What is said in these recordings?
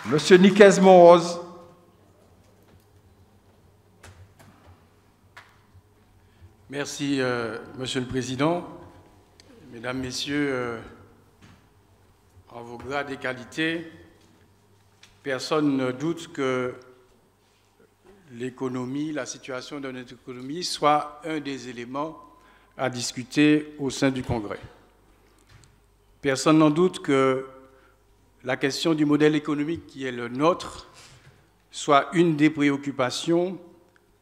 Monsieur Nicaise Monrose. Merci, Monsieur le Président. Mesdames, Messieurs, en vos grades et qualités, personne ne doute que l'économie, la situation de notre économie soit un des éléments à discuter au sein du Congrès. Personne n'en doute que la question du modèle économique qui est le nôtre soit une des préoccupations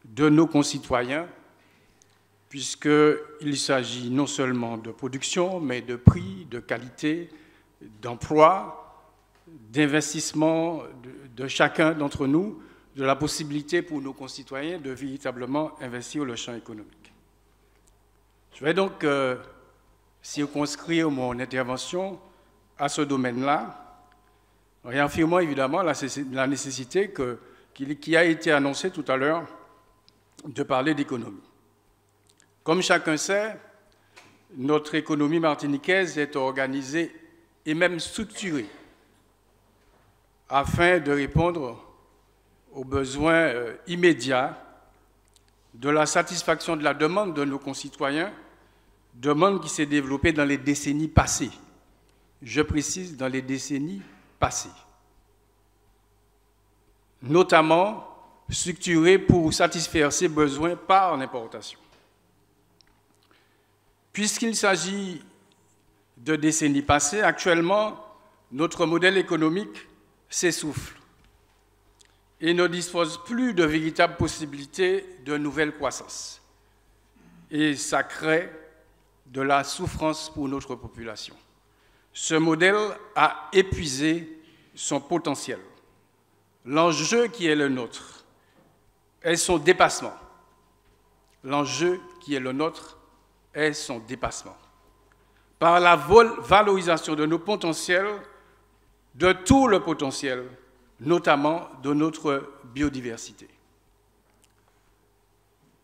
de nos concitoyens, puisqu'il s'agit non seulement de production, mais de prix, de qualité, d'emploi, d'investissement de chacun d'entre nous, de la possibilité pour nos concitoyens de véritablement investir le champ économique. Je vais donc circonscrire mon intervention à ce domaine-là, en réaffirmant évidemment la nécessité qui a été annoncée tout à l'heure de parler d'économie. Comme chacun sait, notre économie martiniquaise est organisée et même structurée afin de répondre aux besoins immédiats de la satisfaction de la demande de nos concitoyens, demande qui s'est développée dans les décennies passées. Je précise, dans les décennies passées. Notamment structurée pour satisfaire ces besoins par l'importation. Puisqu'il s'agit de décennies passées, actuellement, notre modèle économique s'essouffle et ne dispose plus de véritables possibilités de nouvelle croissance. Et ça crée de la souffrance pour notre population. Ce modèle a épuisé son potentiel. L'enjeu qui est le nôtre est son dépassement. L'enjeu qui est le nôtre est son dépassement. Par la valorisation de nos potentiels, de tout le potentiel, notamment de notre biodiversité.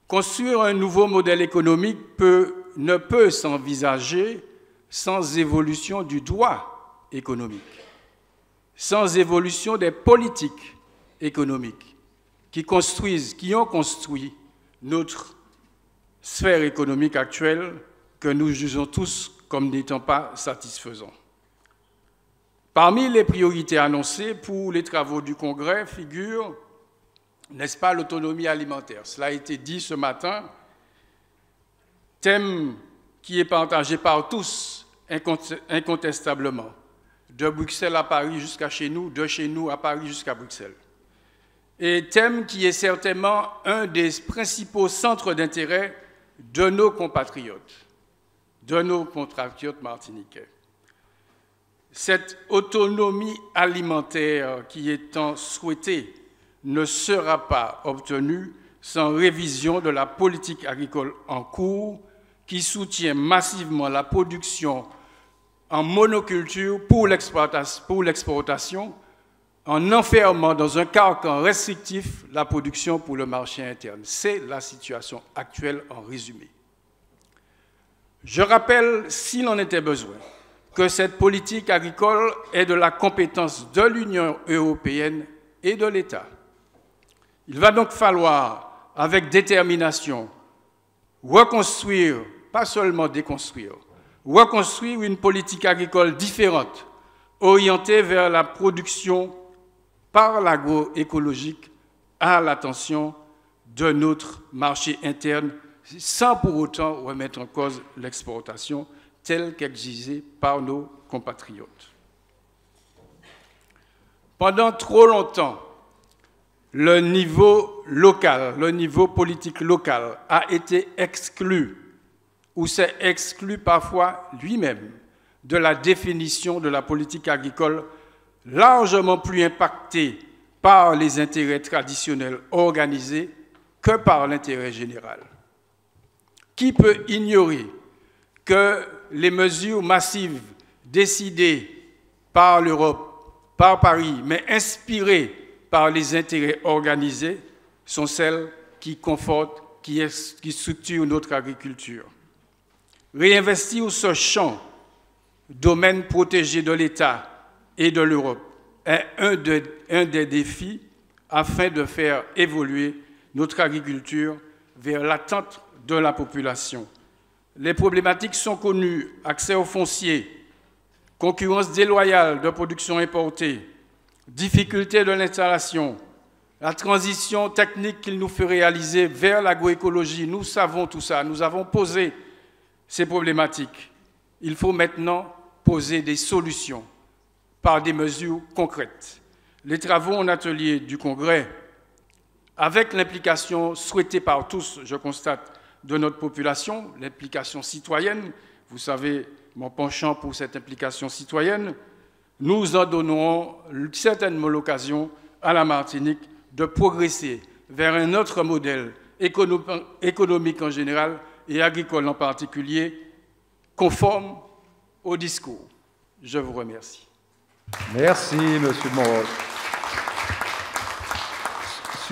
Construire un nouveau modèle économique ne peut s'envisager sans évolution du droit économique, sans évolution des politiques économiques qui ont construit notre sphère économique actuelle que nous jugeons tous comme n'étant pas satisfaisant. Parmi les priorités annoncées pour les travaux du Congrès figure, n'est-ce pas, l'autonomie alimentaire. Cela a été dit ce matin, thème qui est partagé par tous incontestablement, de Bruxelles à Paris jusqu'à chez nous, de chez nous à Paris jusqu'à Bruxelles. Et thème qui est certainement un des principaux centres d'intérêt de nos compatriotes martiniquais. Cette autonomie alimentaire qui est tant souhaitée ne sera pas obtenue sans révision de la politique agricole en cours qui soutient massivement la production en monoculture pour l'exportation, en enfermant dans un carcan restrictif la production pour le marché interne. C'est la situation actuelle en résumé. Je rappelle, s'il en était besoin, que cette politique agricole est de la compétence de l'Union européenne et de l'État. Il va donc falloir, avec détermination, reconstruire, pas seulement déconstruire, reconstruire une politique agricole différente, orientée vers la production par l'agroécologique à l'attention de notre marché interne, sans pour autant remettre en cause l'exportation telle qu'exigée par nos compatriotes. Pendant trop longtemps, le niveau local, le niveau politique local a été exclu, ou s'est exclu parfois lui-même, de la définition de la politique agricole largement plus impactée par les intérêts traditionnels organisés que par l'intérêt général. Qui peut ignorer que les mesures massives décidées par l'Europe, par Paris, mais inspirées par les intérêts organisés, sont celles qui confortent, qui structurent notre agriculture. Réinvestir ce champ, domaine protégé de l'État et de l'Europe, est un des défis afin de faire évoluer notre agriculture vers l'attente de la population. Les problématiques sont connues: accès au foncier, concurrence déloyale de production importée, difficulté de l'installation, la transition technique qu'il nous fait réaliser vers l'agroécologie. Nous savons tout ça, nous avons posé ces problématiques. Il faut maintenant poser des solutions par des mesures concrètes. Les travaux en atelier du Congrès, avec l'implication souhaitée par tous, je constate, de notre population, l'implication citoyenne, vous savez mon penchant pour cette implication citoyenne, nous en donnerons certainement l'occasion à la Martinique de progresser vers un autre modèle économique en général et agricole en particulier, conforme au discours. Je vous remercie. Merci, M. Moros.